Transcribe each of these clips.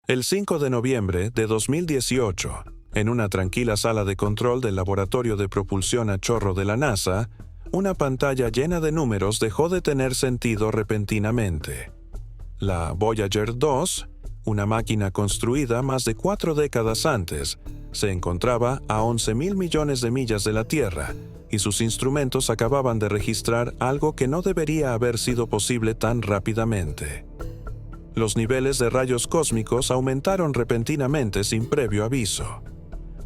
El 5 de noviembre de 2018, en una tranquila sala de control del Laboratorio de Propulsión a Chorro de la NASA, una pantalla llena de números dejó de tener sentido repentinamente. La Voyager 2, una máquina construida más de 4 décadas antes, se encontraba a 11.000 millones de millas de la Tierra, y sus instrumentos acababan de registrar algo que no debería haber sido posible tan rápidamente. Los niveles de rayos cósmicos aumentaron repentinamente sin previo aviso.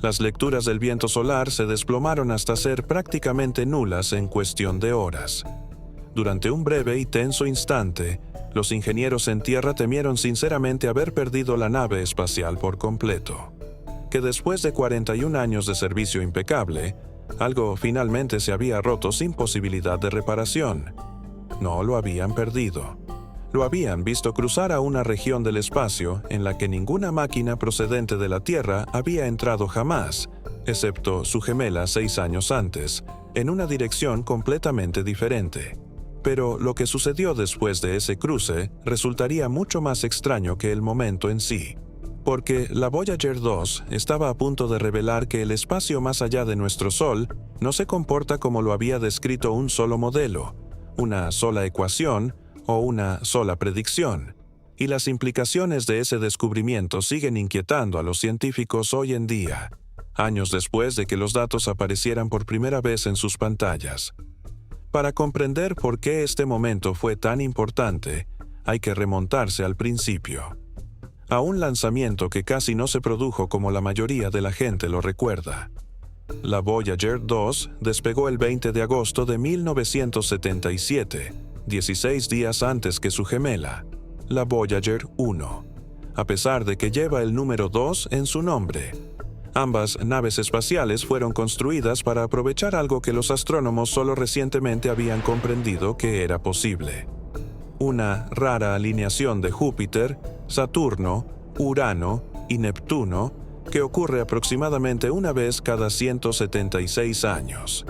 Las lecturas del viento solar se desplomaron hasta ser prácticamente nulas en cuestión de horas. Durante un breve y tenso instante, los ingenieros en tierra temieron sinceramente haber perdido la nave espacial por completo. Que después de 41 años de servicio impecable, algo finalmente se había roto sin posibilidad de reparación. No lo habían perdido. Lo habían visto cruzar a una región del espacio en la que ninguna máquina procedente de la Tierra había entrado jamás, excepto su gemela 6 años antes, en una dirección completamente diferente. Pero lo que sucedió después de ese cruce resultaría mucho más extraño que el momento en sí, porque la Voyager 2 estaba a punto de revelar que el espacio más allá de nuestro Sol no se comporta como lo había descrito un solo modelo, una sola ecuación o una sola predicción, y las implicaciones de ese descubrimiento siguen inquietando a los científicos hoy en día, años después de que los datos aparecieran por primera vez en sus pantallas. Para comprender por qué este momento fue tan importante, hay que remontarse al principio, a un lanzamiento que casi no se produjo como la mayoría de la gente lo recuerda. La Voyager 2 despegó el 20 de agosto de 1977, 16 días antes que su gemela, la Voyager 1, a pesar de que lleva el número 2 en su nombre. Ambas naves espaciales fueron construidas para aprovechar algo que los astrónomos solo recientemente habían comprendido que era posible: una rara alineación de Júpiter, Saturno, Urano y Neptuno que ocurre aproximadamente una vez cada 176 años.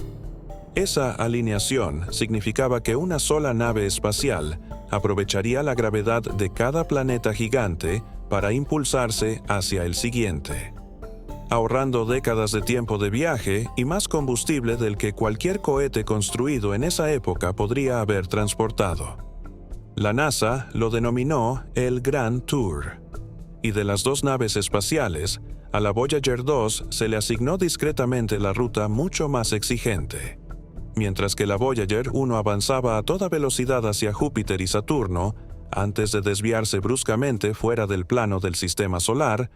Esa alineación significaba que una sola nave espacial aprovecharía la gravedad de cada planeta gigante para impulsarse hacia el siguiente, ahorrando décadas de tiempo de viaje y más combustible del que cualquier cohete construido en esa época podría haber transportado. La NASA lo denominó el Grand Tour, y de las dos naves espaciales, a la Voyager 2 se le asignó discretamente la ruta mucho más exigente. Mientras que la Voyager 1 avanzaba a toda velocidad hacia Júpiter y Saturno, antes de desviarse bruscamente fuera del plano del sistema solar,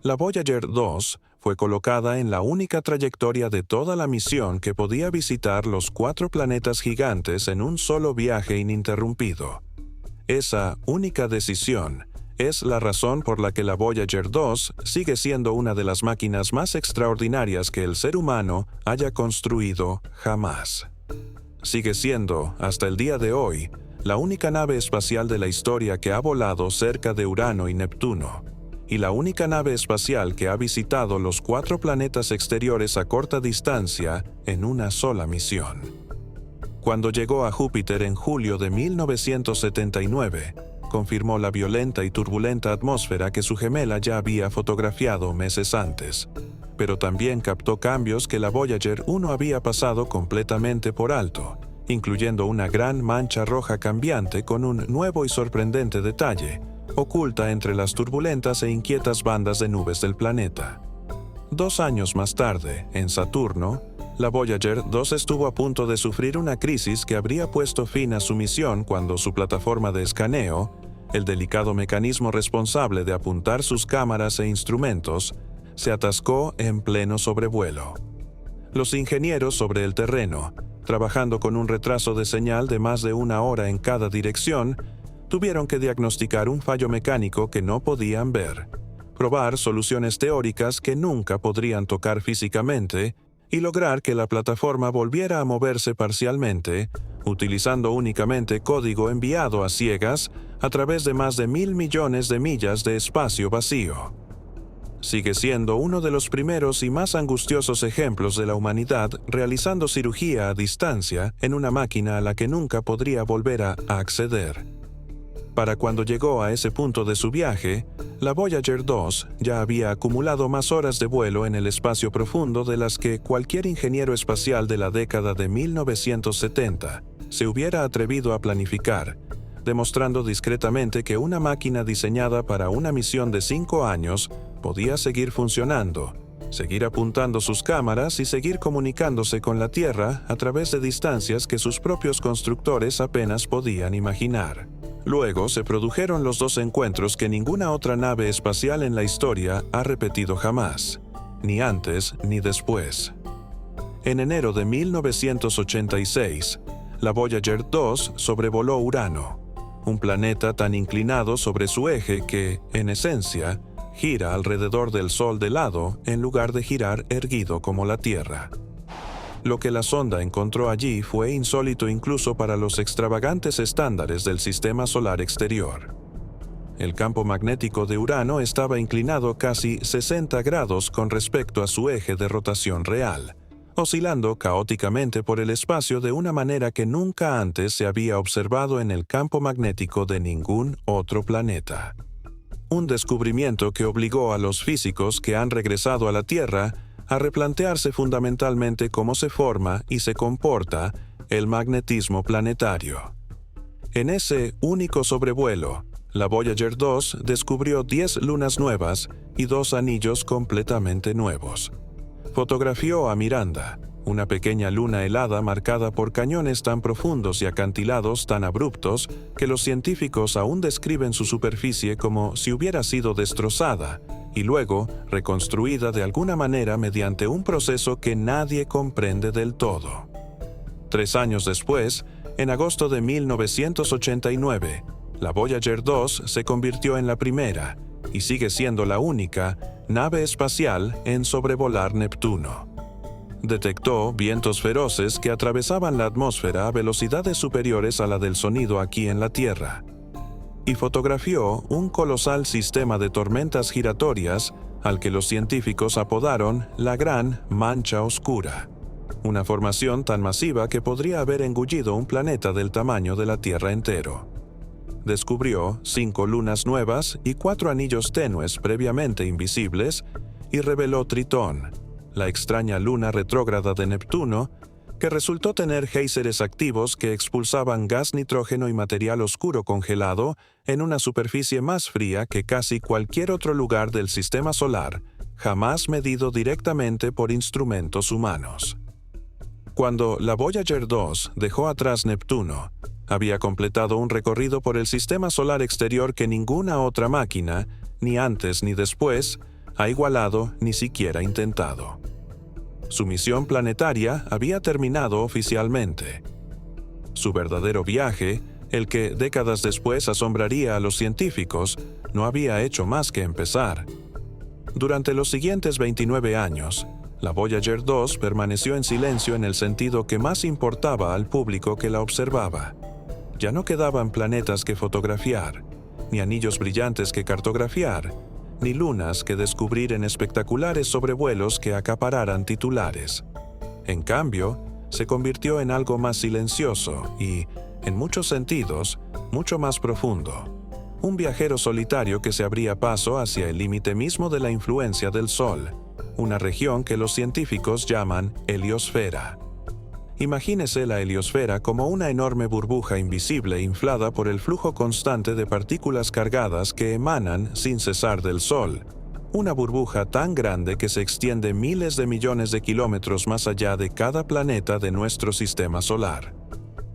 la Voyager 2 fue colocada en la única trayectoria de toda la misión que podía visitar los 4 planetas gigantes en un solo viaje ininterrumpido. Esa única decisión es la razón por la que la Voyager 2 sigue siendo una de las máquinas más extraordinarias que el ser humano haya construido jamás. Sigue siendo, hasta el día de hoy, la única nave espacial de la historia que ha volado cerca de Urano y Neptuno, y la única nave espacial que ha visitado los 4 planetas exteriores a corta distancia en una sola misión. Cuando llegó a Júpiter en julio de 1979, confirmó la violenta y turbulenta atmósfera que su gemela ya había fotografiado meses antes, pero también captó cambios que la Voyager 1 había pasado completamente por alto, incluyendo una gran mancha roja cambiante con un nuevo y sorprendente detalle, oculta entre las turbulentas e inquietas bandas de nubes del planeta. 2 años más tarde, en Saturno, la Voyager 2 estuvo a punto de sufrir una crisis que habría puesto fin a su misión cuando su plataforma de escaneo, el delicado mecanismo responsable de apuntar sus cámaras e instrumentos, se atascó en pleno sobrevuelo. Los ingenieros sobre el terreno, trabajando con un retraso de señal de más de 1 hora en cada dirección, tuvieron que diagnosticar un fallo mecánico que no podían ver, probar soluciones teóricas que nunca podrían tocar físicamente y lograr que la plataforma volviera a moverse parcialmente, utilizando únicamente código enviado a ciegas a través de más de 1.000 millones de millas de espacio vacío. Sigue siendo uno de los primeros y más angustiosos ejemplos de la humanidad realizando cirugía a distancia en una máquina a la que nunca podría volver a acceder. Para cuando llegó a ese punto de su viaje, la Voyager 2 ya había acumulado más horas de vuelo en el espacio profundo de las que cualquier ingeniero espacial de la década de 1970 se hubiera atrevido a planificar, demostrando discretamente que una máquina diseñada para una misión de 5 años podía seguir funcionando, seguir apuntando sus cámaras y seguir comunicándose con la Tierra a través de distancias que sus propios constructores apenas podían imaginar. Luego se produjeron los 2 encuentros que ninguna otra nave espacial en la historia ha repetido jamás, ni antes ni después. En enero de 1986, la Voyager 2 sobrevoló Urano, un planeta tan inclinado sobre su eje que, en esencia, gira alrededor del Sol de lado en lugar de girar erguido como la Tierra. Lo que la sonda encontró allí fue insólito incluso para los extravagantes estándares del sistema solar exterior. El campo magnético de Urano estaba inclinado casi 60 grados con respecto a su eje de rotación real, oscilando caóticamente por el espacio de una manera que nunca antes se había observado en el campo magnético de ningún otro planeta. Un descubrimiento que obligó a los físicos que han regresado a la Tierra a replantearse fundamentalmente cómo se forma y se comporta el magnetismo planetario. En ese único sobrevuelo, la Voyager 2 descubrió 10 lunas nuevas y 2 anillos completamente nuevos. Fotografió a Miranda, una pequeña luna helada marcada por cañones tan profundos y acantilados tan abruptos que los científicos aún describen su superficie como si hubiera sido destrozada y luego reconstruida de alguna manera mediante un proceso que nadie comprende del todo. 3 años después, en agosto de 1989, la Voyager 2 se convirtió en la primera, y sigue siendo la única, nave espacial en sobrevolar Neptuno. Detectó vientos feroces que atravesaban la atmósfera a velocidades superiores a la del sonido aquí en la Tierra, y fotografió un colosal sistema de tormentas giratorias al que los científicos apodaron la Gran Mancha Oscura, una formación tan masiva que podría haber engullido un planeta del tamaño de la Tierra entero. Descubrió 5 lunas nuevas y 4 anillos tenues previamente invisibles y reveló Tritón, la extraña luna retrógrada de Neptuno, que resultó tener géiseres activos que expulsaban gas nitrógeno y material oscuro congelado en una superficie más fría que casi cualquier otro lugar del sistema solar, jamás medido directamente por instrumentos humanos. Cuando la Voyager 2 dejó atrás Neptuno, había completado un recorrido por el sistema solar exterior que ninguna otra máquina, ni antes ni después, ha igualado ni siquiera intentado. Su misión planetaria había terminado oficialmente. Su verdadero viaje, el que décadas después asombraría a los científicos, no había hecho más que empezar. Durante los siguientes 29 años, la Voyager 2 permaneció en silencio en el sentido que más importaba al público que la observaba. Ya no quedaban planetas que fotografiar, ni anillos brillantes que cartografiar, ni lunas que descubrir en espectaculares sobrevuelos que acapararan titulares. En cambio, se convirtió en algo más silencioso y, en muchos sentidos, mucho más profundo. Un viajero solitario que se abría paso hacia el límite mismo de la influencia del Sol, una región que los científicos llaman heliosfera. Imagínese la heliosfera como una enorme burbuja invisible inflada por el flujo constante de partículas cargadas que emanan sin cesar del Sol, una burbuja tan grande que se extiende miles de millones de kilómetros más allá de cada planeta de nuestro sistema solar.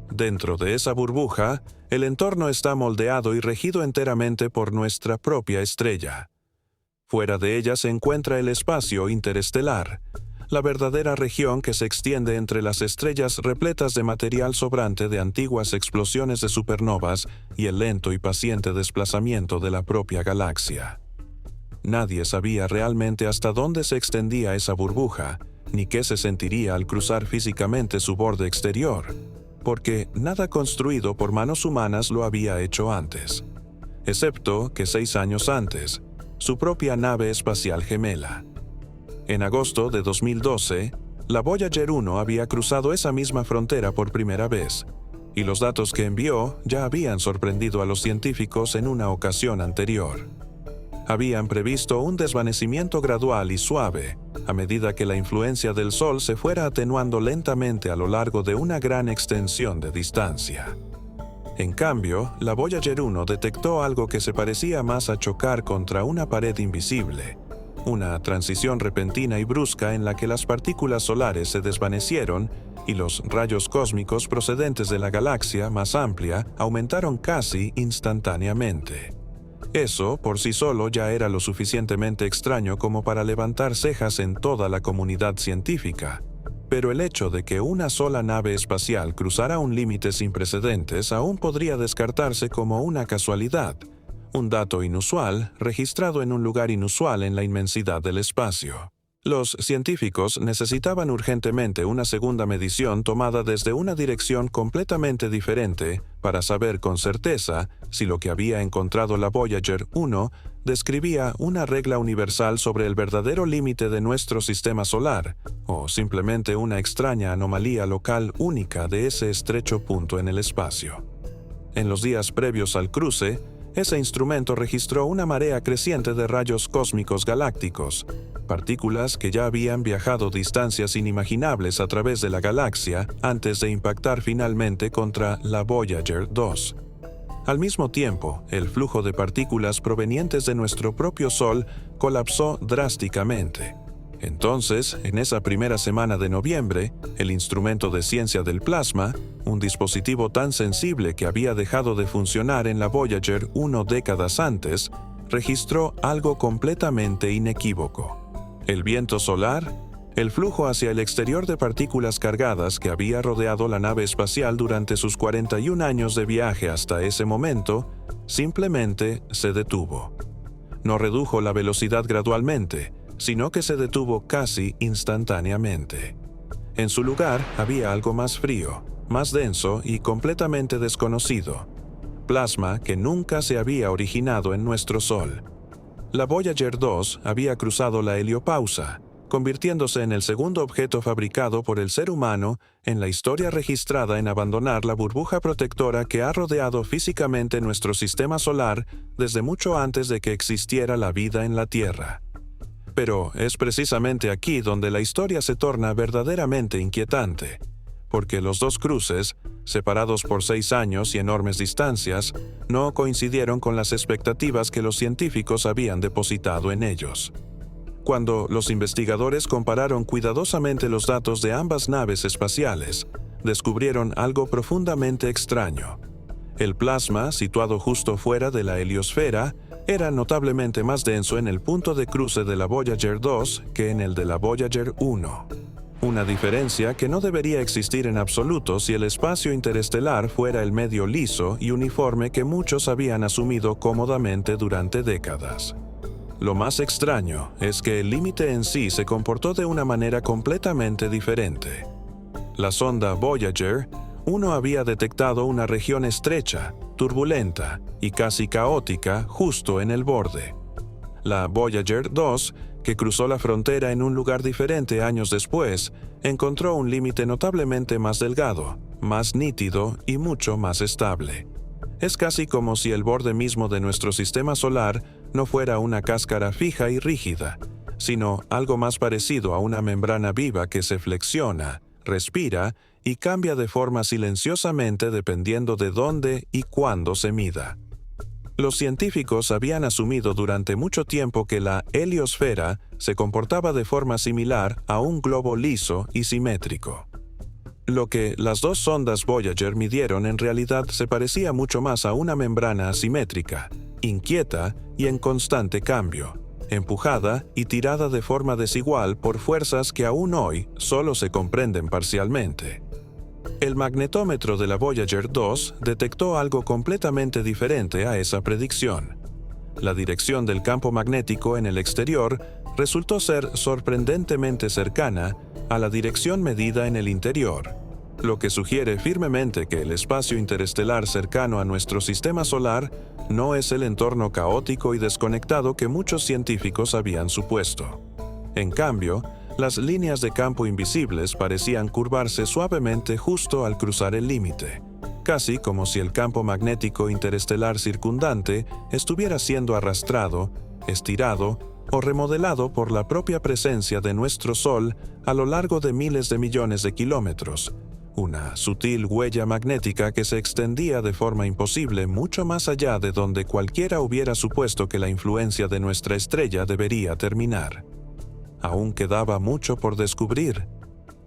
Dentro de esa burbuja, el entorno está moldeado y regido enteramente por nuestra propia estrella. Fuera de ella se encuentra el espacio interestelar, la verdadera región que se extiende entre las estrellas repletas de material sobrante de antiguas explosiones de supernovas y el lento y paciente desplazamiento de la propia galaxia. Nadie sabía realmente hasta dónde se extendía esa burbuja, ni qué se sentiría al cruzar físicamente su borde exterior, porque nada construido por manos humanas lo había hecho antes, excepto que 6 años antes, su propia nave espacial gemela. En agosto de 2012, la Voyager 1 había cruzado esa misma frontera por primera vez, y los datos que envió ya habían sorprendido a los científicos en una ocasión anterior. Habían previsto un desvanecimiento gradual y suave, a medida que la influencia del Sol se fuera atenuando lentamente a lo largo de una gran extensión de distancia. En cambio, la Voyager 1 detectó algo que se parecía más a chocar contra una pared invisible, una transición repentina y brusca en la que las partículas solares se desvanecieron y los rayos cósmicos procedentes de la galaxia más amplia aumentaron casi instantáneamente. Eso, por sí solo, ya era lo suficientemente extraño como para levantar cejas en toda la comunidad científica. Pero el hecho de que una sola nave espacial cruzara un límite sin precedentes aún podría descartarse como una casualidad, un dato inusual registrado en un lugar inusual en la inmensidad del espacio. Los científicos necesitaban urgentemente una segunda medición tomada desde una dirección completamente diferente para saber con certeza si lo que había encontrado la Voyager 1 describía una regla universal sobre el verdadero límite de nuestro sistema solar, o simplemente una extraña anomalía local única de ese estrecho punto en el espacio. En los días previos al cruce, ese instrumento registró una marea creciente de rayos cósmicos galácticos, partículas que ya habían viajado distancias inimaginables a través de la galaxia antes de impactar finalmente contra la Voyager 2. Al mismo tiempo, el flujo de partículas provenientes de nuestro propio Sol colapsó drásticamente. Entonces, en esa primera semana de noviembre, el instrumento de ciencia del plasma, un dispositivo tan sensible que había dejado de funcionar en la Voyager 1 décadas antes, registró algo completamente inequívoco. El viento solar, el flujo hacia el exterior de partículas cargadas que había rodeado la nave espacial durante sus 41 años de viaje hasta ese momento, simplemente se detuvo. No redujo la velocidad gradualmente, sino que se detuvo casi instantáneamente. En su lugar había algo más frío, más denso y completamente desconocido, plasma que nunca se había originado en nuestro Sol. La Voyager 2 había cruzado la heliopausa, convirtiéndose en el segundo objeto fabricado por el ser humano en la historia registrada en abandonar la burbuja protectora que ha rodeado físicamente nuestro sistema solar desde mucho antes de que existiera la vida en la Tierra. Pero es precisamente aquí donde la historia se torna verdaderamente inquietante, porque los dos cruces, separados por 6 años y enormes distancias, no coincidieron con las expectativas que los científicos habían depositado en ellos. Cuando los investigadores compararon cuidadosamente los datos de ambas naves espaciales, descubrieron algo profundamente extraño. El plasma, situado justo fuera de la heliosfera, era notablemente más denso en el punto de cruce de la Voyager 2 que en el de la Voyager 1. Una diferencia que no debería existir en absoluto si el espacio interestelar fuera el medio liso y uniforme que muchos habían asumido cómodamente durante décadas. Lo más extraño es que el límite en sí se comportó de una manera completamente diferente. La sonda Voyager 1 había detectado una región estrecha, turbulenta y casi caótica justo en el borde. La Voyager 2, que cruzó la frontera en un lugar diferente años después, encontró un límite notablemente más delgado, más nítido y mucho más estable. Es casi como si el borde mismo de nuestro sistema solar no fuera una cáscara fija y rígida, sino algo más parecido a una membrana viva que se flexiona, respira y cambia de forma silenciosamente dependiendo de dónde y cuándo se mida. Los científicos habían asumido durante mucho tiempo que la heliosfera se comportaba de forma similar a un globo liso y simétrico. Lo que las dos sondas Voyager midieron en realidad se parecía mucho más a una membrana asimétrica, inquieta y en constante cambio, empujada y tirada de forma desigual por fuerzas que aún hoy solo se comprenden parcialmente. El magnetómetro de la Voyager 2 detectó algo completamente diferente a esa predicción. La dirección del campo magnético en el exterior resultó ser sorprendentemente cercana a la dirección medida en el interior, lo que sugiere firmemente que el espacio interestelar cercano a nuestro sistema solar no es el entorno caótico y desconectado que muchos científicos habían supuesto. En cambio, las líneas de campo invisibles parecían curvarse suavemente justo al cruzar el límite, casi como si el campo magnético interestelar circundante estuviera siendo arrastrado, estirado o remodelado por la propia presencia de nuestro Sol a lo largo de miles de millones de kilómetros, una sutil huella magnética que se extendía de forma imposible mucho más allá de donde cualquiera hubiera supuesto que la influencia de nuestra estrella debería terminar. Aún quedaba mucho por descubrir.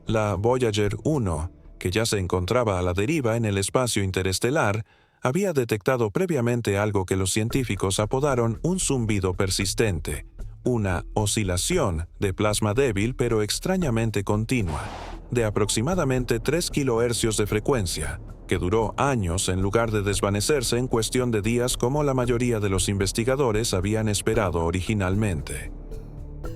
La Voyager 1, que ya se encontraba a la deriva en el espacio interestelar, había detectado previamente algo que los científicos apodaron un zumbido persistente, una oscilación de plasma débil pero extrañamente continua, de aproximadamente 3 kHz de frecuencia, que duró años en lugar de desvanecerse en cuestión de días como la mayoría de los investigadores habían esperado originalmente.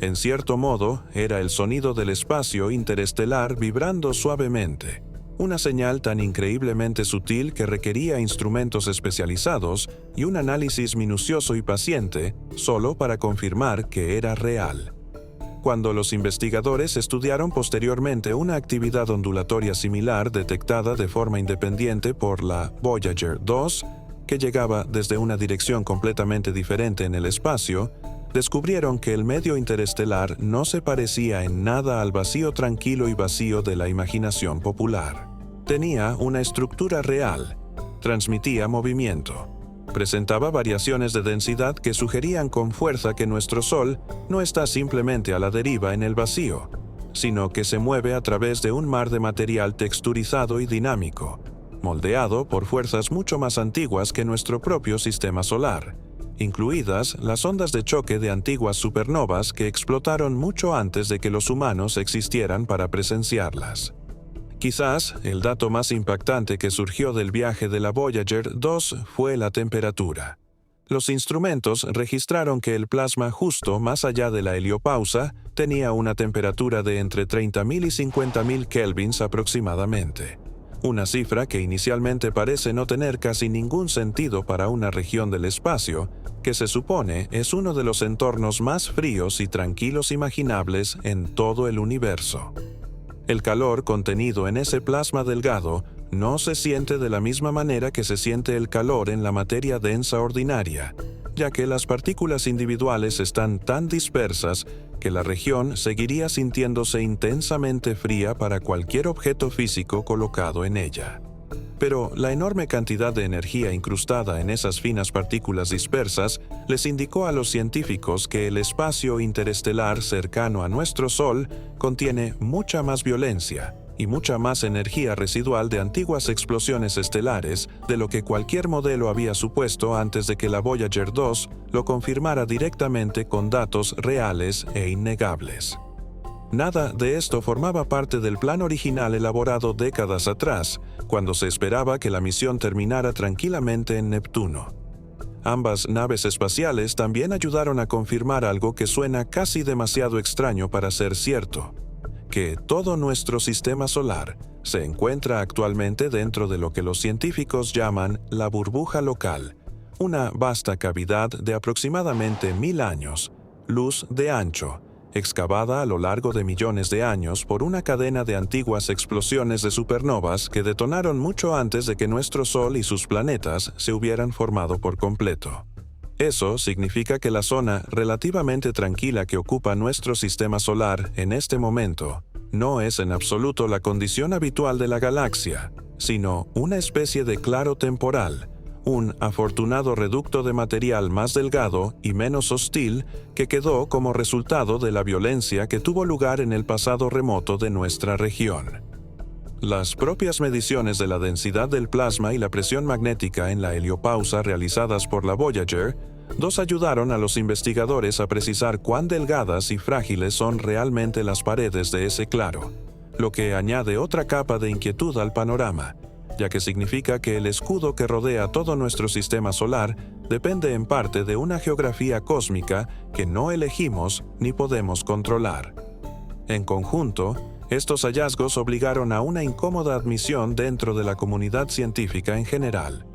En cierto modo, era el sonido del espacio interestelar vibrando suavemente, una señal tan increíblemente sutil que requería instrumentos especializados y un análisis minucioso y paciente solo para confirmar que era real. Cuando los investigadores estudiaron posteriormente una actividad ondulatoria similar detectada de forma independiente por la Voyager 2, que llegaba desde una dirección completamente diferente en el espacio, descubrieron que el medio interestelar no se parecía en nada al vacío tranquilo y vacío de la imaginación popular. Tenía una estructura real, transmitía movimiento, presentaba variaciones de densidad que sugerían con fuerza que nuestro Sol no está simplemente a la deriva en el vacío, sino que se mueve a través de un mar de material texturizado y dinámico, moldeado por fuerzas mucho más antiguas que nuestro propio sistema solar, incluidas las ondas de choque de antiguas supernovas que explotaron mucho antes de que los humanos existieran para presenciarlas. Quizás el dato más impactante que surgió del viaje de la Voyager 2 fue la temperatura. Los instrumentos registraron que el plasma justo más allá de la heliopausa tenía una temperatura de entre 30.000 y 50.000 kelvins aproximadamente. Una cifra que inicialmente parece no tener casi ningún sentido para una región del espacio, que se supone es uno de los entornos más fríos y tranquilos imaginables en todo el universo. El calor contenido en ese plasma delgado no se siente de la misma manera que se siente el calor en la materia densa ordinaria, ya que las partículas individuales están tan dispersas que la región seguiría sintiéndose intensamente fría para cualquier objeto físico colocado en ella. Pero la enorme cantidad de energía incrustada en esas finas partículas dispersas les indicó a los científicos que el espacio interestelar cercano a nuestro Sol contiene mucha más violencia y mucha más energía residual de antiguas explosiones estelares de lo que cualquier modelo había supuesto antes de que la Voyager 2 lo confirmara directamente con datos reales e innegables. Nada de esto formaba parte del plan original elaborado décadas atrás, cuando se esperaba que la misión terminara tranquilamente en Neptuno. Ambas naves espaciales también ayudaron a confirmar algo que suena casi demasiado extraño para ser cierto, que todo nuestro sistema solar se encuentra actualmente dentro de lo que los científicos llaman la burbuja local, una vasta cavidad de aproximadamente 1000 años, luz de ancho, excavada a lo largo de millones de años por una cadena de antiguas explosiones de supernovas que detonaron mucho antes de que nuestro Sol y sus planetas se hubieran formado por completo. Eso significa que la zona relativamente tranquila que ocupa nuestro sistema solar en este momento no es en absoluto la condición habitual de la galaxia, sino una especie de claro temporal, un afortunado reducto de material más delgado y menos hostil que quedó como resultado de la violencia que tuvo lugar en el pasado remoto de nuestra región. Las propias mediciones de la densidad del plasma y la presión magnética en la heliopausa realizadas por la Voyager 2 ayudaron a los investigadores a precisar cuán delgadas y frágiles son realmente las paredes de ese claro, lo que añade otra capa de inquietud al panorama, ya que significa que el escudo que rodea todo nuestro sistema solar depende en parte de una geografía cósmica que no elegimos ni podemos controlar. En conjunto, estos hallazgos obligaron a una incómoda admisión dentro de la comunidad científica en general.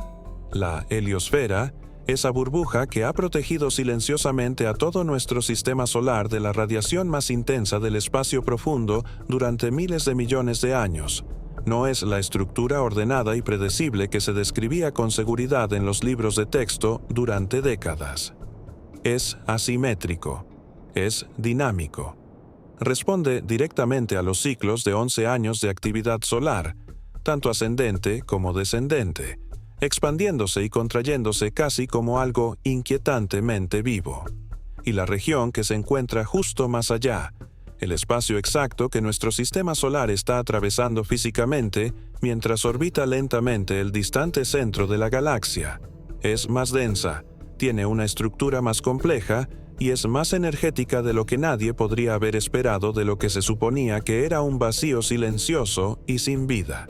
La heliosfera, esa burbuja que ha protegido silenciosamente a todo nuestro sistema solar de la radiación más intensa del espacio profundo durante miles de millones de años, No es la estructura ordenada y predecible que se describía con seguridad en los libros de texto durante décadas. Es asimétrico. Es dinámico. Responde directamente a los ciclos de 11 años de actividad solar, tanto ascendente como descendente, expandiéndose y contrayéndose casi como algo inquietantemente vivo. Y la región que se encuentra justo más allá, el espacio exacto que nuestro sistema solar está atravesando físicamente mientras orbita lentamente el distante centro de la galaxia, es más densa, tiene una estructura más compleja y es más energética de lo que nadie podría haber esperado de lo que se suponía que era un vacío silencioso y sin vida.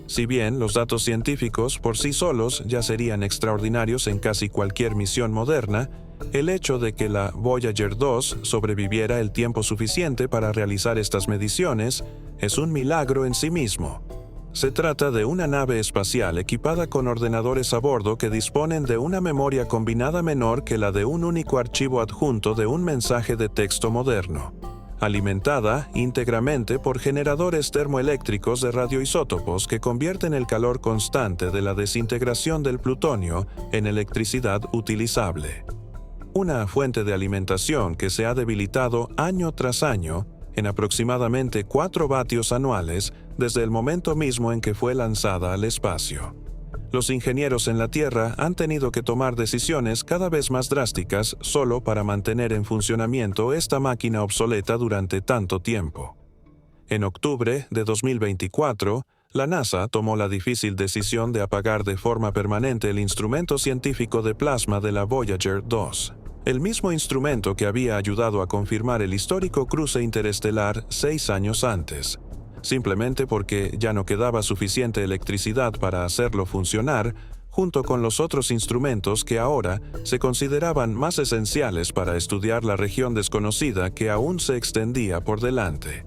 Si bien los datos científicos por sí solos ya serían extraordinarios en casi cualquier misión moderna, el hecho de que la Voyager 2 sobreviviera el tiempo suficiente para realizar estas mediciones es un milagro en sí mismo. Se trata de una nave espacial equipada con ordenadores a bordo que disponen de una memoria combinada menor que la de un único archivo adjunto de un mensaje de texto moderno, alimentada íntegramente por generadores termoeléctricos de radioisótopos que convierten el calor constante de la desintegración del plutonio en electricidad utilizable. Una fuente de alimentación que se ha debilitado año tras año en aproximadamente 4 vatios anuales desde el momento mismo en que fue lanzada al espacio. Los ingenieros en la Tierra han tenido que tomar decisiones cada vez más drásticas solo para mantener en funcionamiento esta máquina obsoleta durante tanto tiempo. En octubre de 2024, la NASA tomó la difícil decisión de apagar de forma permanente el instrumento científico de plasma de la Voyager 2. El mismo instrumento que había ayudado a confirmar el histórico cruce interestelar 6 años antes, simplemente porque ya no quedaba suficiente electricidad para hacerlo funcionar, junto con los otros instrumentos que ahora se consideraban más esenciales para estudiar la región desconocida que aún se extendía por delante.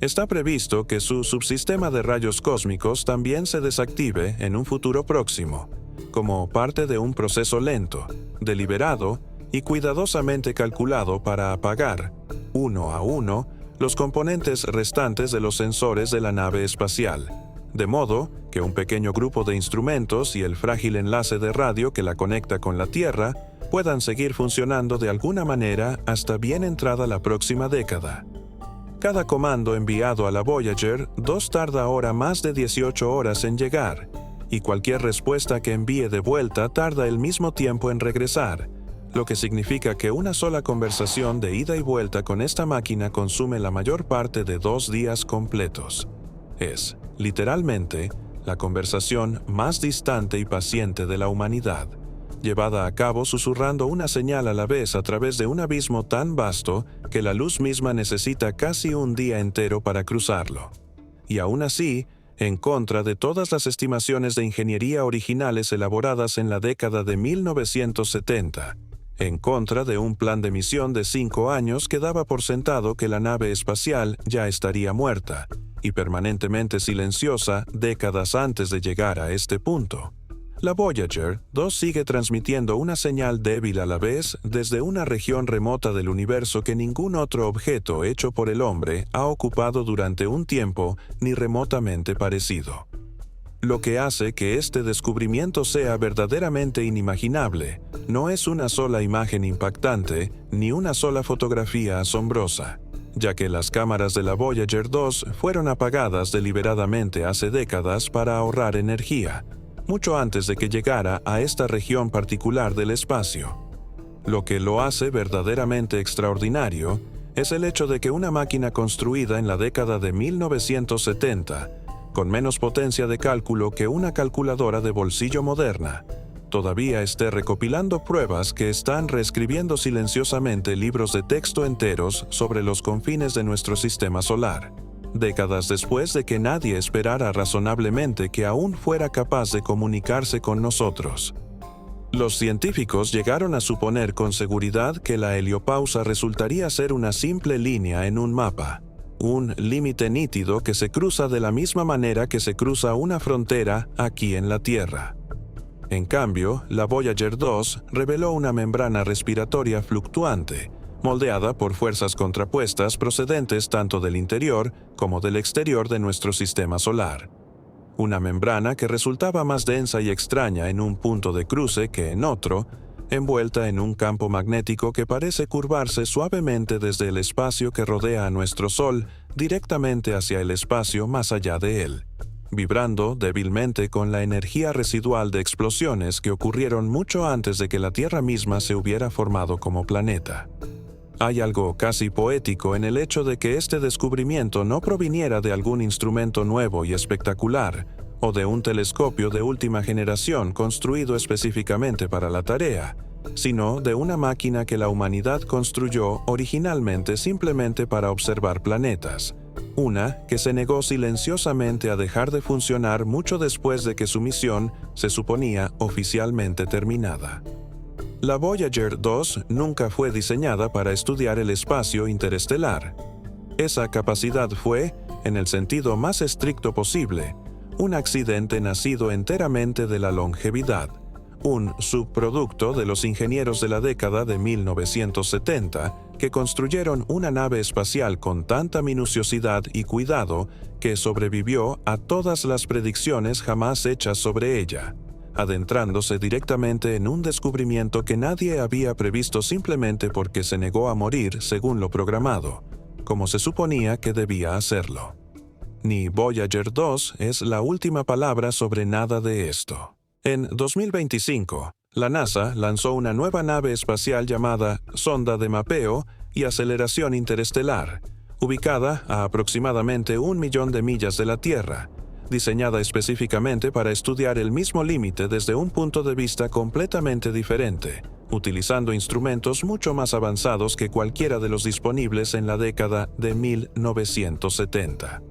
Está previsto que su subsistema de rayos cósmicos también se desactive en un futuro próximo, como parte de un proceso lento, deliberado y cuidadosamente calculado para apagar, uno a uno, los componentes restantes de los sensores de la nave espacial, de modo que un pequeño grupo de instrumentos y el frágil enlace de radio que la conecta con la Tierra puedan seguir funcionando de alguna manera hasta bien entrada la próxima década. Cada comando enviado a la Voyager 2 tarda ahora más de 18 horas en llegar, y cualquier respuesta que envíe de vuelta tarda el mismo tiempo en regresar, lo que significa que una sola conversación de ida y vuelta con esta máquina consume la mayor parte de 2 días completos. Es, literalmente, la conversación más distante y paciente de la humanidad, llevada a cabo susurrando una señal a la vez a través de un abismo tan vasto que la luz misma necesita casi un día entero para cruzarlo. Y aún así, en contra de todas las estimaciones de ingeniería originales elaboradas en la década de 1970, en contra de un plan de misión de 5 años que daba por sentado que la nave espacial ya estaría muerta y permanentemente silenciosa décadas antes de llegar a este punto. La Voyager 2 sigue transmitiendo una señal débil a la vez desde una región remota del universo que ningún otro objeto hecho por el hombre ha ocupado durante un tiempo ni remotamente parecido. Lo que hace que este descubrimiento sea verdaderamente inimaginable no es una sola imagen impactante ni una sola fotografía asombrosa, ya que las cámaras de la Voyager 2 fueron apagadas deliberadamente hace décadas para ahorrar energía, mucho antes de que llegara a esta región particular del espacio. Lo que lo hace verdaderamente extraordinario es el hecho de que una máquina construida en la década de 1970, con menos potencia de cálculo que una calculadora de bolsillo moderna, todavía esté recopilando pruebas que están reescribiendo silenciosamente libros de texto enteros sobre los confines de nuestro sistema solar, décadas después de que nadie esperara razonablemente que aún fuera capaz de comunicarse con nosotros. Los científicos llegaron a suponer con seguridad que la heliopausa resultaría ser una simple línea en un mapa, un límite nítido que se cruza de la misma manera que se cruza una frontera aquí en la Tierra. En cambio, la Voyager 2 reveló una membrana respiratoria fluctuante, moldeada por fuerzas contrapuestas procedentes tanto del interior como del exterior de nuestro sistema solar. una membrana que resultaba más densa y extraña en un punto de cruce que en otro, envuelta en un campo magnético que parece curvarse suavemente desde el espacio que rodea a nuestro Sol directamente hacia el espacio más allá de él, vibrando débilmente con la energía residual de explosiones que ocurrieron mucho antes de que la Tierra misma se hubiera formado como planeta. Hay algo casi poético en el hecho de que este descubrimiento no proviniera de algún instrumento nuevo y espectacular, o de un telescopio de última generación construido específicamente para la tarea, sino de una máquina que la humanidad construyó originalmente simplemente para observar planetas, una que se negó silenciosamente a dejar de funcionar mucho después de que su misión se suponía oficialmente terminada. La Voyager 2 nunca fue diseñada para estudiar el espacio interestelar. Esa capacidad fue, en el sentido más estricto posible, un accidente nacido enteramente de la longevidad, un subproducto de los ingenieros de la década de 1970 que construyeron una nave espacial con tanta minuciosidad y cuidado que sobrevivió a todas las predicciones jamás hechas sobre ella, adentrándose directamente en un descubrimiento que nadie había previsto simplemente porque se negó a morir según lo programado, como se suponía que debía hacerlo. Ni Voyager 2 es la última palabra sobre nada de esto. En 2025, la NASA lanzó una nueva nave espacial llamada Sonda de Mapeo y Aceleración Interestelar, ubicada a aproximadamente 1 millón de millas de la Tierra, diseñada específicamente para estudiar el mismo límite desde un punto de vista completamente diferente, utilizando instrumentos mucho más avanzados que cualquiera de los disponibles en la década de 1970.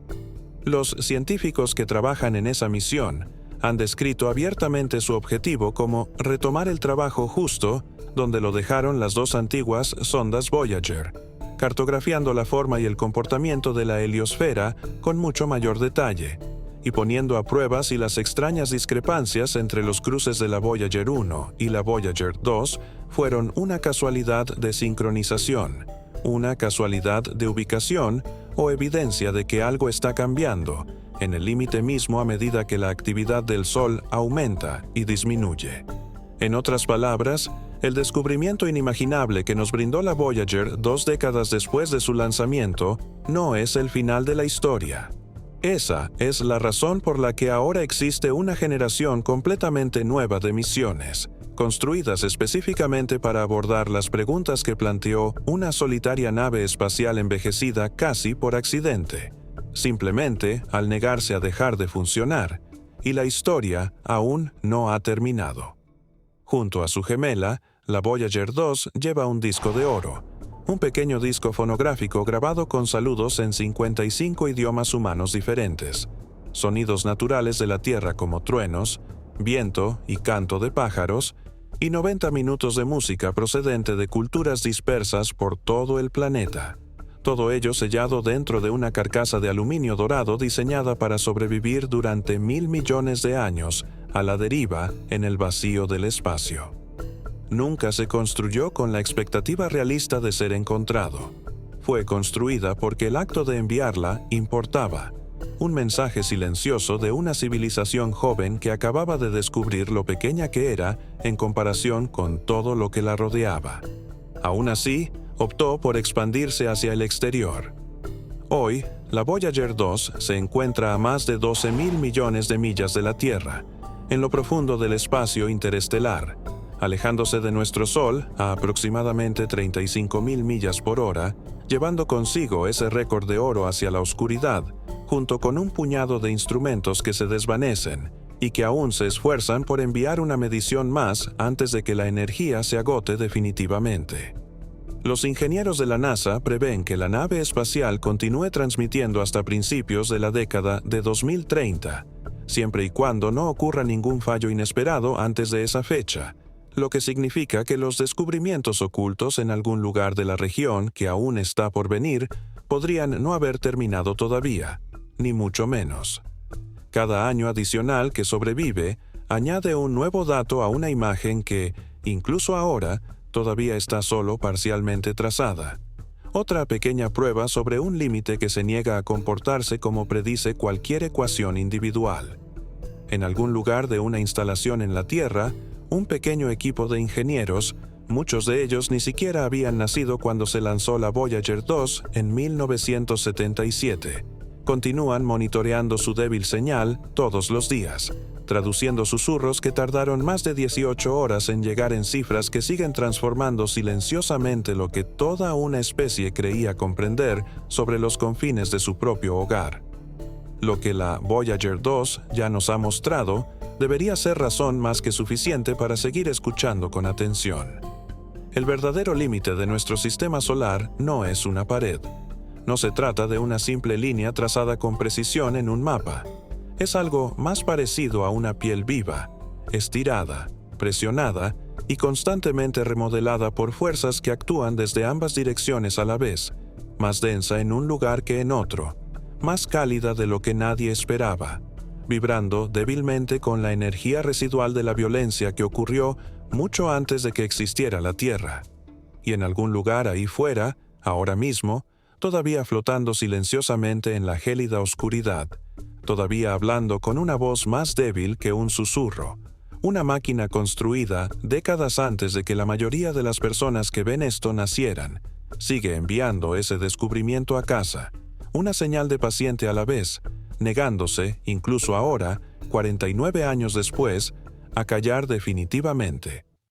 Los científicos que trabajan en esa misión han descrito abiertamente su objetivo como retomar el trabajo justo donde lo dejaron las dos antiguas sondas Voyager, cartografiando la forma y el comportamiento de la heliosfera con mucho mayor detalle, y poniendo a prueba si las extrañas discrepancias entre los cruces de la Voyager 1 y la Voyager 2 fueron una casualidad de sincronización, una casualidad de ubicación o evidencia de que algo está cambiando en el límite mismo a medida que la actividad del Sol aumenta y disminuye. En otras palabras, el descubrimiento inimaginable que nos brindó la Voyager 2 décadas después de su lanzamiento no es el final de la historia. Esa es la razón por la que ahora existe una generación completamente nueva de misiones, construidas específicamente para abordar las preguntas que planteó una solitaria nave espacial envejecida casi por accidente, simplemente al negarse a dejar de funcionar, y la historia aún no ha terminado. Junto a su gemela, la Voyager 2 lleva un disco de oro, un pequeño disco fonográfico grabado con saludos en 55 idiomas humanos diferentes, sonidos naturales de la Tierra como truenos, viento y canto de pájaros, y 90 minutos de música procedente de culturas dispersas por todo el planeta. Todo ello sellado dentro de una carcasa de aluminio dorado diseñada para sobrevivir durante 1.000 millones de años a la deriva en el vacío del espacio. Nunca se construyó con la expectativa realista de ser encontrado. Fue construida porque el acto de enviarla importaba, un mensaje silencioso de una civilización joven que acababa de descubrir lo pequeña que era en comparación con todo lo que la rodeaba. Aún así, optó por expandirse hacia el exterior. Hoy, la Voyager 2 se encuentra a más de 12.000 millones de millas de la Tierra, en lo profundo del espacio interestelar, alejándose de nuestro Sol a aproximadamente 35.000 millas por hora, llevando consigo ese récord de oro hacia la oscuridad, junto con un puñado de instrumentos que se desvanecen y que aún se esfuerzan por enviar una medición más antes de que la energía se agote definitivamente. Los ingenieros de la NASA prevén que la nave espacial continúe transmitiendo hasta principios de la década de 2030, siempre y cuando no ocurra ningún fallo inesperado antes de esa fecha, lo que significa que los descubrimientos ocultos en algún lugar de la región que aún está por venir podrían no haber terminado todavía, ni mucho menos. Cada año adicional que sobrevive añade un nuevo dato a una imagen que, incluso ahora, todavía está solo parcialmente trazada. Otra pequeña prueba sobre un límite que se niega a comportarse como predice cualquier ecuación individual. En algún lugar de una instalación en la Tierra, un pequeño equipo de ingenieros, muchos de ellos ni siquiera habían nacido cuando se lanzó la Voyager 2 en 1977, continúan monitoreando su débil señal todos los días, traduciendo susurros que tardaron más de 18 horas en llegar en cifras que siguen transformando silenciosamente lo que toda una especie creía comprender sobre los confines de su propio hogar. Lo que la Voyager 2 ya nos ha mostrado debería ser razón más que suficiente para seguir escuchando con atención. El verdadero límite de nuestro sistema solar no es una pared. No se trata de una simple línea trazada con precisión en un mapa. Es algo más parecido a una piel viva, estirada, presionada y constantemente remodelada por fuerzas que actúan desde ambas direcciones a la vez, más densa en un lugar que en otro, más cálida de lo que nadie esperaba, vibrando débilmente con la energía residual de la violencia que ocurrió mucho antes de que existiera la Tierra. Y en algún lugar ahí fuera, ahora mismo, todavía flotando silenciosamente en la gélida oscuridad, todavía hablando con una voz más débil que un susurro, una máquina construida décadas antes de que la mayoría de las personas que ven esto nacieran, sigue enviando ese descubrimiento a casa, una señal de paciente a la vez, negándose, incluso ahora, 49 años después, a callar definitivamente.